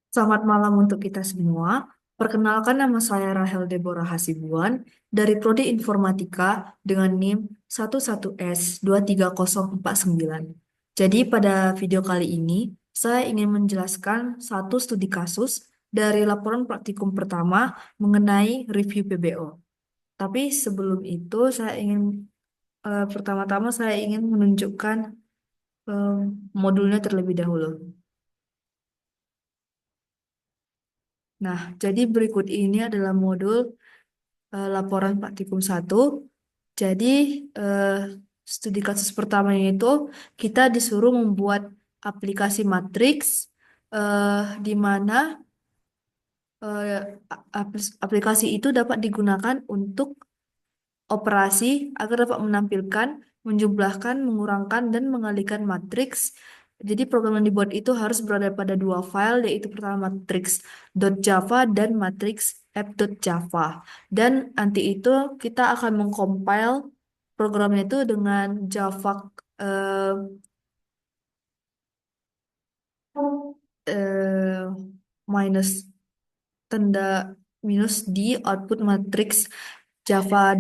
Selamat malam untuk kita semua. Perkenalkan nama saya Rahel Deborah Hasibuan dari Prodi Informatika dengan NIM 11S23049. Jadi pada video kali ini saya ingin menjelaskan satu studi kasus dari laporan praktikum pertama mengenai review PBO. Tapi sebelum itu pertama-tama saya ingin menunjukkan eh, modulnya terlebih dahulu. Nah, jadi berikut ini adalah modul laporan praktikum satu. Jadi eh, studi kasus pertamanya itu kita disuruh membuat aplikasi matriks di mana aplikasi itu dapat digunakan untuk operasi agar dapat menampilkan, menjumlahkan, mengurangkan, dan mengalihkan matriks. Jadi program yang dibuat itu harus berada pada dua file, yaitu pertama matrix.java dan matrix.app.java. Dan nanti itu kita akan mengcompile programnya itu dengan Java eh, eh, minus tanda minus di output matrix Java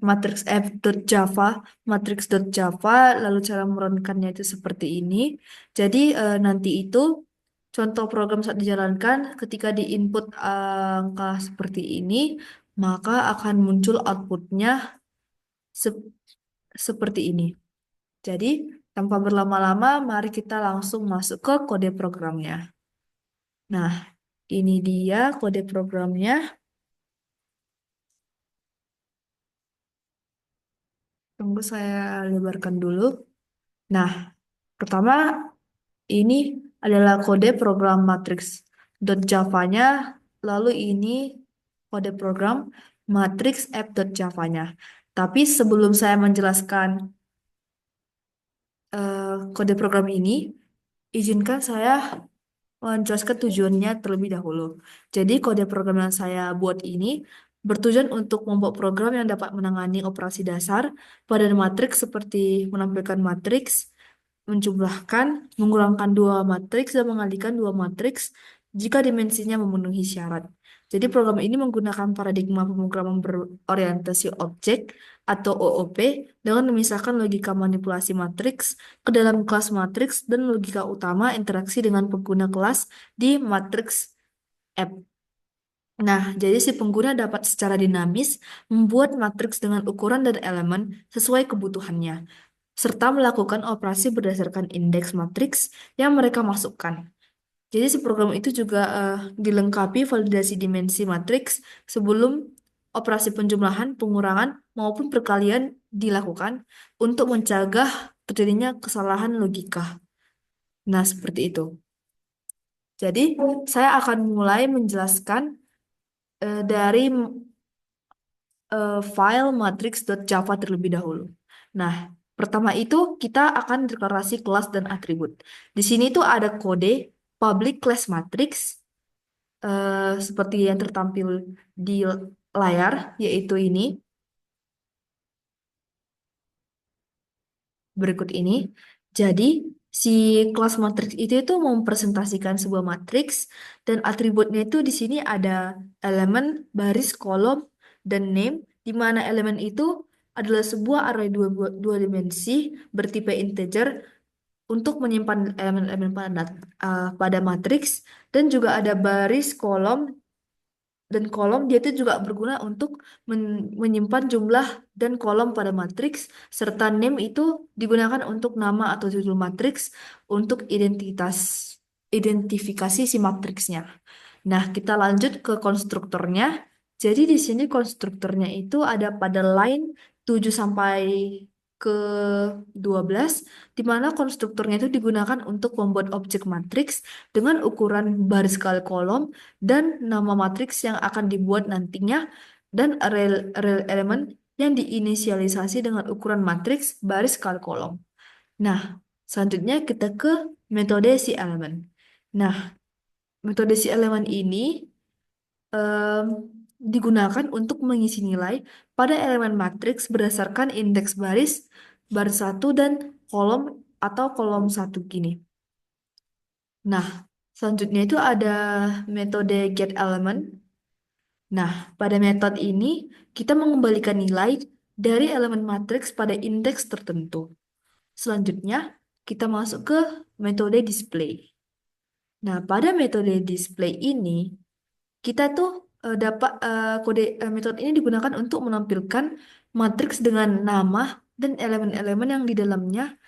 matrix f.java, matrix.java, lalu cara merunkannya itu seperti ini. Jadi nanti itu contoh program saat dijalankan ketika di input angka seperti ini, maka akan muncul outputnya sep- seperti ini. Jadi tanpa berlama-lama, mari kita langsung masuk ke kode programnya. Nah, ini dia kode programnya. Tunggu saya lebarkan dulu. Nah, pertama ini adalah kode program matrix.java-nya, lalu ini kode program matrix app.java-nya. Tapi sebelum saya menjelaskan kode program ini, izinkan saya menjelaskan tujuannya terlebih dahulu. Jadi kode program yang saya buat ini bertujuan untuk membuat program yang dapat menangani operasi dasar pada matriks seperti menampilkan matriks, menjumlahkan, mengurangkan dua matriks, dan mengalihkan dua matriks jika dimensinya memenuhi syarat. Jadi program ini menggunakan paradigma pemrograman berorientasi objek atau OOP dengan memisahkan logika manipulasi matriks ke dalam kelas matriks dan logika utama interaksi dengan pengguna kelas di matriks app. Nah, jadi si pengguna dapat secara dinamis membuat matriks dengan ukuran dan elemen sesuai kebutuhannya serta melakukan operasi berdasarkan indeks matriks yang mereka masukkan. Jadi si program itu juga dilengkapi validasi dimensi matriks sebelum operasi penjumlahan, pengurangan, maupun perkalian dilakukan untuk mencegah terjadinya kesalahan logika. Nah, seperti itu. Jadi, saya akan mulai menjelaskan dari file matrix.java terlebih dahulu. Nah, pertama itu kita akan deklarasi kelas dan atribut. Di sini tuh ada kode public class matrix seperti yang tertampil di layar, yaitu ini, berikut ini. Jadi, si kelas matriks itu mempresentasikan sebuah matriks dan atributnya itu di sini ada elemen, baris, kolom, dan name, di mana elemen itu adalah sebuah array dua dimensi bertipe integer untuk menyimpan elemen-elemen pada matriks dan juga ada baris, kolom, dan kolom dia itu juga berguna untuk menyimpan jumlah dan kolom pada matriks serta name itu digunakan untuk nama atau judul matriks untuk identifikasi si matriksnya. Nah, kita lanjut ke konstruktornya. Jadi di sini konstruktornya itu ada pada line 7 sampai ke 12, di mana konstruktornya itu digunakan untuk membuat objek matriks dengan ukuran baris kali kolom dan nama matriks yang akan dibuat nantinya dan array elemen yang diinisialisasi dengan ukuran matriks baris kali kolom. Nah, selanjutnya kita ke metode si elemen. Nah, metode si elemen ini em, digunakan untuk mengisi nilai pada elemen matriks berdasarkan indeks baris, baris satu dan kolom atau kolom satu gini. Nah, Selanjutnya itu ada metode get element. Nah, pada metode ini kita mengembalikan nilai dari elemen matriks pada indeks tertentu. Selanjutnya, kita masuk ke metode display. Nah, pada metode display ini, kita tuh dapat metode ini digunakan untuk menampilkan matriks dengan nama dan elemen-elemen yang di dalamnya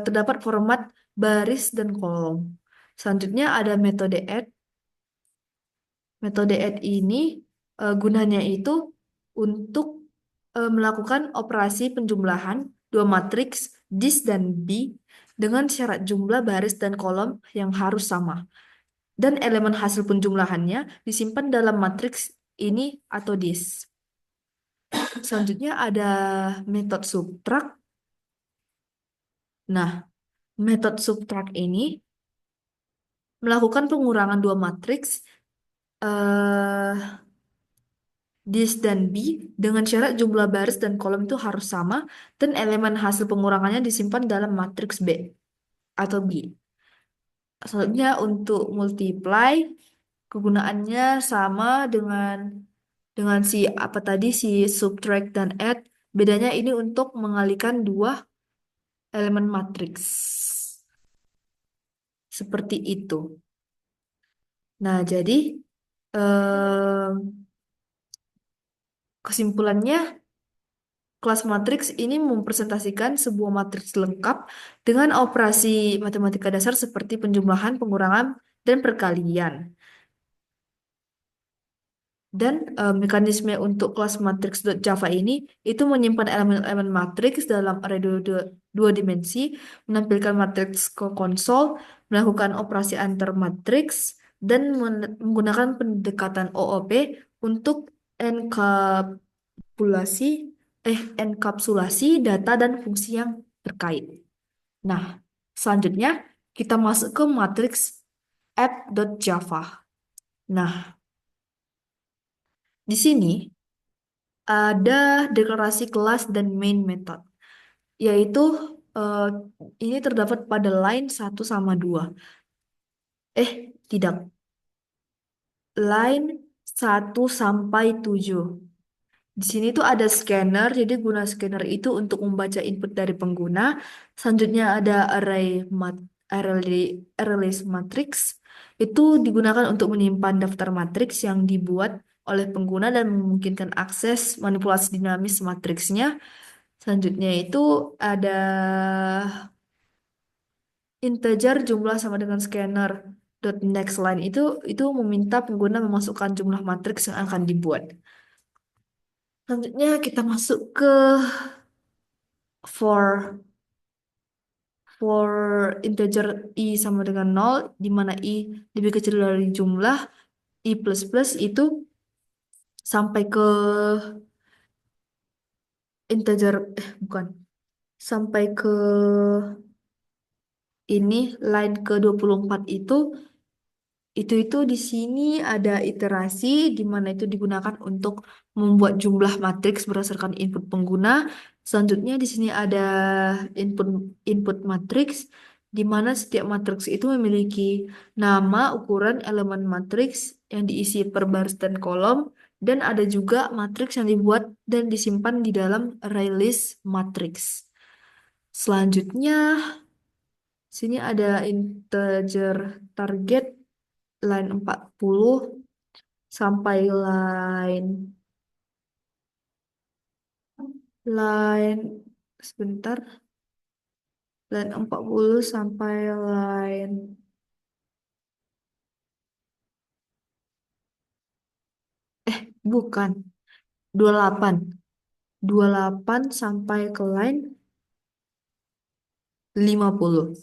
terdapat format baris dan kolom. Selanjutnya ada metode add. Metode add ini gunanya itu untuk melakukan operasi penjumlahan dua matriks dis dan b dengan syarat jumlah baris dan kolom yang harus sama. Dan elemen hasil penjumlahannya disimpan dalam matriks ini atau dis. Selanjutnya ada metode subtract. Nah, metode subtract ini melakukan pengurangan dua matriks eh, dis dan b dengan syarat jumlah baris dan kolom itu harus sama dan elemen hasil pengurangannya disimpan dalam matriks B atau B. Selanjutnya untuk multiply kegunaannya sama dengan si apa tadi si subtract dan add. Bedanya ini untuk mengalihkan dua elemen matriks. Seperti itu. Nah, jadi kesimpulannya kelas matriks ini mempresentasikan sebuah matriks lengkap dengan operasi matematika dasar seperti penjumlahan, pengurangan, dan perkalian. Dan mekanisme untuk kelas matriks Java ini itu menyimpan elemen-elemen matriks dalam array dua dimensi, menampilkan matriks ke konsol, melakukan operasi antar matriks, dan menggunakan pendekatan OOP untuk enkapsulasi enkapsulasi data dan fungsi yang terkait. Nah, selanjutnya kita masuk ke matriks app.java. Nah, di sini ada deklarasi kelas dan main method, yaitu eh, ini terdapat pada line 1 sama 2. Tidak. Line 1 sampai 7. Di sini tuh ada scanner, jadi guna scanner itu untuk membaca input dari pengguna. Selanjutnya ada array list matrix. Itu digunakan untuk menyimpan daftar matriks yang dibuat oleh pengguna dan memungkinkan akses manipulasi dinamis matriksnya. Selanjutnya itu ada integer jumlah sama dengan scanner. Next line itu meminta pengguna memasukkan jumlah matriks yang akan dibuat. Selanjutnya kita masuk ke for for integer i sama dengan 0, di mana i lebih kecil dari jumlah, i plus plus itu sampai ke integer, bukan, sampai ke ini line ke 24 itu di sini ada iterasi di mana itu digunakan untuk membuat jumlah matriks berdasarkan input pengguna. Selanjutnya di sini ada input input matriks di mana setiap matriks itu memiliki nama, ukuran, elemen matriks yang diisi per baris dan kolom, dan ada juga matriks yang dibuat dan disimpan di dalam array list matriks. Selanjutnya sini ada integer target line 40 sampai line sebentar, line 40 sampai line bukan 28 28 sampai ke line 50.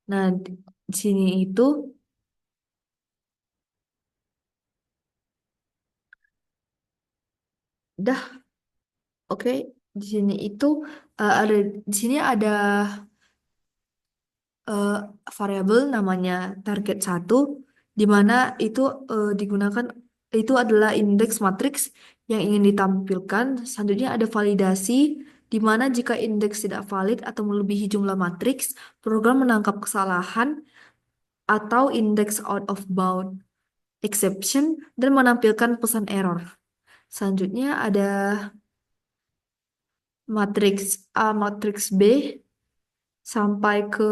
Nah, di sini itu dah oke. Di sini itu ada di sini ada eh, variabel namanya target 1 di mana itu digunakan itu adalah indeks matriks yang ingin ditampilkan. Selanjutnya ada validasi di mana jika indeks tidak valid atau melebihi jumlah matriks, program menangkap kesalahan atau index out of bound exception dan menampilkan pesan error. Selanjutnya ada matriks A, matriks B sampai ke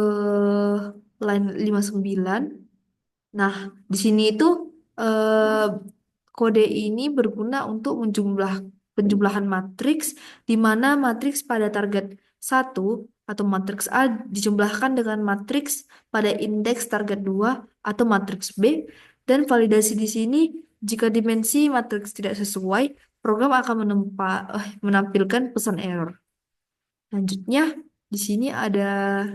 line 59. Nah, di sini itu eh, kode ini berguna untuk penjumlahan matriks di mana matriks pada target satu atau matriks A dijumlahkan dengan matriks pada indeks target 2 atau matriks B, dan validasi di sini jika dimensi matriks tidak sesuai, program akan menampilkan pesan error. Selanjutnya di sini ada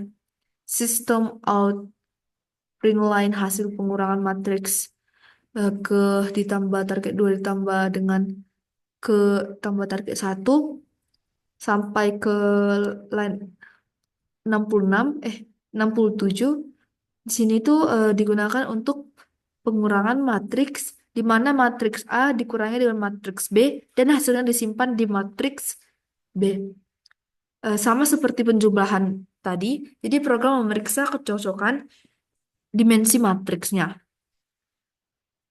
sistem out print line hasil pengurangan matriks ke ditambah target 2 ditambah dengan ke tambah target satu sampai ke line 66 67. Di sini tuh digunakan untuk pengurangan matriks di mana matriks A dikurangi dengan matriks B dan hasilnya disimpan di matriks B. Sama seperti penjumlahan tadi, jadi program memeriksa kecocokan dimensi matriksnya.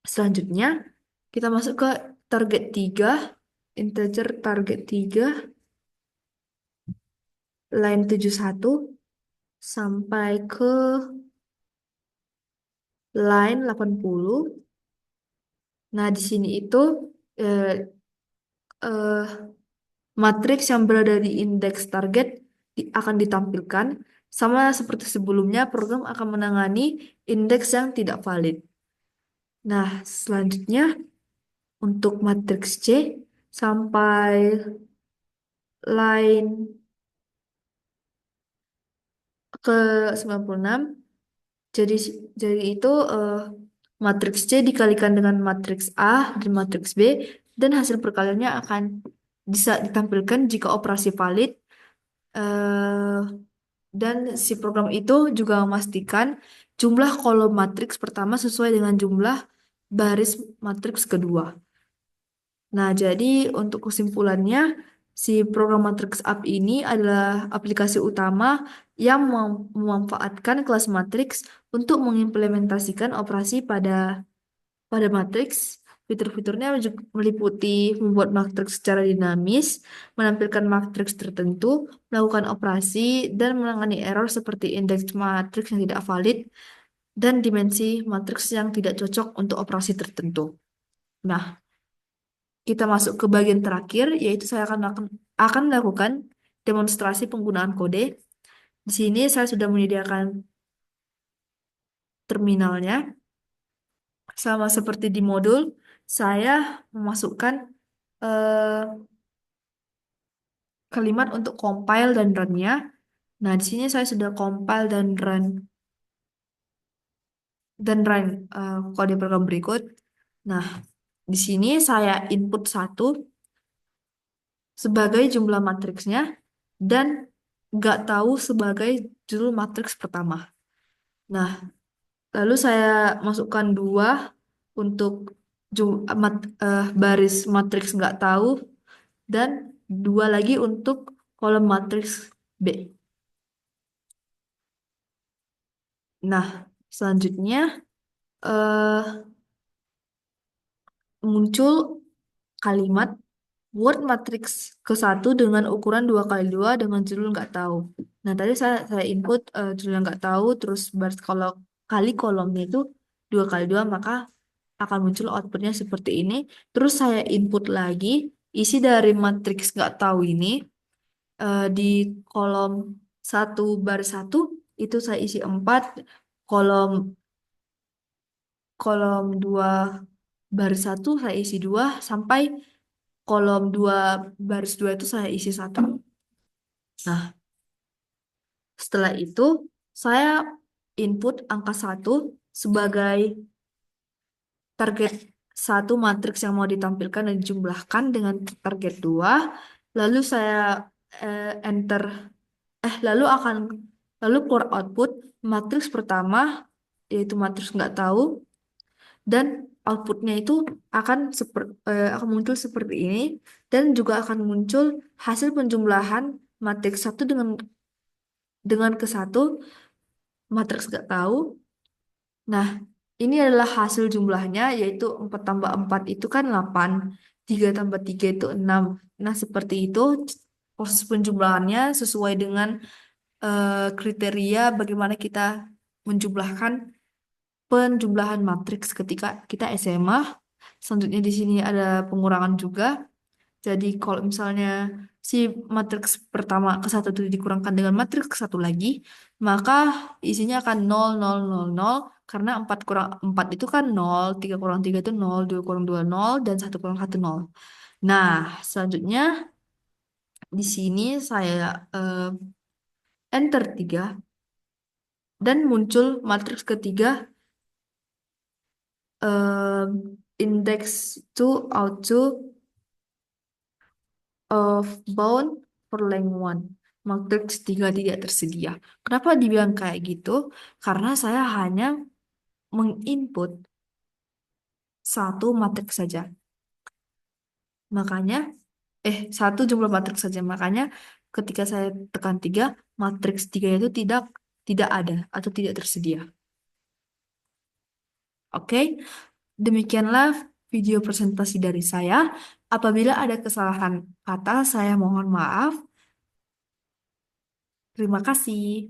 Selanjutnya, kita masuk ke target 3, integer target 3, line 71 sampai ke line 80. Nah, di sini itu eh, eh, matriks yang berada di indeks target akan ditampilkan. Sama seperti sebelumnya, program akan menangani indeks yang tidak valid. Nah, selanjutnya untuk matriks C sampai line ke 96. Jadi jadi itu matriks C dikalikan dengan matriks A dan matriks B, dan hasil perkaliannya akan bisa ditampilkan jika operasi valid. eh, dan si program itu juga memastikan jumlah kolom matriks pertama sesuai dengan jumlah baris matriks kedua. Nah, jadi untuk kesimpulannya, si program Matrix App ini adalah aplikasi utama yang memanfaatkan kelas matriks untuk mengimplementasikan operasi pada matriks. Fitur-fiturnya meliputi membuat matriks secara dinamis, menampilkan matriks tertentu, melakukan operasi, dan menangani error seperti indeks matriks yang tidak valid dan dimensi matriks yang tidak cocok untuk operasi tertentu. Nah, kita masuk ke bagian terakhir, yaitu saya akan melakukan demonstrasi penggunaan kode. Di sini saya sudah menyediakan terminalnya. Sama seperti di modul, saya memasukkan eh, kalimat untuk compile dan run-nya. Nah, di sini saya sudah compile dan run kode program berikut. Nah, di sini saya input 1 sebagai jumlah matriksnya dan nggak tahu sebagai judul matriks pertama. Nah, lalu saya masukkan 2 untuk baris matriks nggak tahu dan 2 lagi untuk kolom matriks B. Nah, selanjutnya eh, muncul kalimat Word matriks ke-1 dengan ukuran 2x2 dengan judul nggak tahu. Nah, tadi saya input judul yang nggak tahu, terus baris kalau kali kolomnya itu 2x2, maka akan muncul outputnya seperti ini. Terus saya input lagi isi dari matriks nggak tahu ini di kolom 1 baris 1 itu saya isi 4, kolom kolom 2 baris 1 saya isi 2, sampai kolom 2 baris 2 itu saya isi 1. Nah, setelah itu saya input angka 1 sebagai target 1 matriks yang mau ditampilkan dan dijumlahkan dengan target 2. Lalu saya enter lalu keluar output matriks pertama, yaitu matriks nggak tahu, dan outputnya itu akan muncul seperti ini, dan juga akan muncul hasil penjumlahan matriks 1 dengan ke 1, matriks nggak tahu, Nah, ini adalah hasil jumlahnya, yaitu 4 tambah 4 itu kan 8, 3 tambah 3 itu 6. Nah, seperti itu proses penjumlahannya sesuai dengan kriteria bagaimana kita menjumlahkan penjumlahan matriks ketika kita SMA. Selanjutnya di sini ada pengurangan juga. Jadi kalau misalnya si matriks pertama ke satu itu dikurangkan dengan matriks ke satu lagi, maka isinya akan nol nol nol nol karena 4 kurang 4 itu kan nol, 3 kurang 3 itu nol, 2 kurang 2 nol, dan satu kurang satu nol. Nah, selanjutnya di sini saya enter 3 dan muncul matriks ketiga, index to out to of bound for length one. Matriks 3 tidak tersedia. Kenapa dibilang kayak gitu? Karena saya hanya menginput satu matriks saja. Makanya, satu jumlah matriks saja. Makanya ketika saya tekan 3, matriks 3 itu tidak tidak ada atau tidak tersedia. Oke, demikianlah video presentasi dari saya. Apabila ada kesalahan kata, saya mohon maaf. Terima kasih.